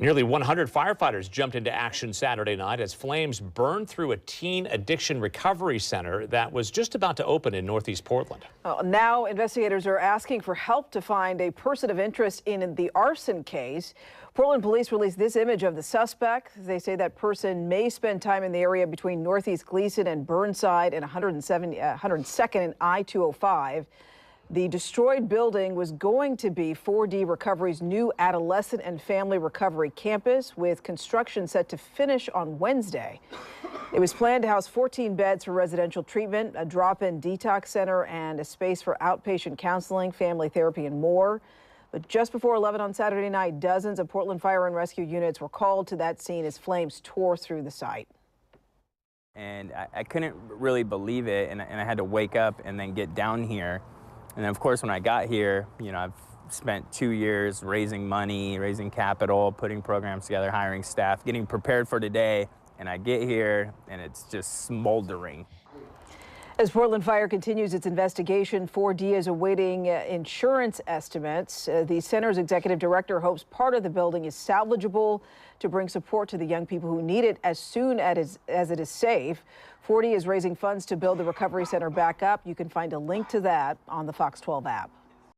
Nearly 100 firefighters jumped into action Saturday night as flames burned through a teen addiction recovery center that was just about to open in Northeast Portland. Now investigators are asking for help to find a person of interest in the arson case. Portland police released this image of the suspect. They say that person may spend time in the area between Northeast Gleason and Burnside and 102nd and I-205. The destroyed building was going to be 4D Recovery's new adolescent and family recovery campus, with construction set to finish on Wednesday. It was planned to house 14 beds for residential treatment, a drop-in detox center, and a space for outpatient counseling, family therapy, and more. But just before 11 on Saturday night, dozens of Portland Fire and Rescue units were called to that scene as flames tore through the site. And I couldn't really believe it, and I had to wake up and then get down here. And then, of course, when I got here, I've spent 2 years raising money, raising capital, putting programs together, hiring staff, getting prepared for today. And I get here, and it's just smoldering. As Portland Fire continues its investigation, 4D is awaiting insurance estimates. The center's executive director hopes part of the building is salvageable to bring support to the young people who need it as soon as it is safe. 4D is raising funds to build the recovery center back up. You can find a link to that on the Fox 12 app.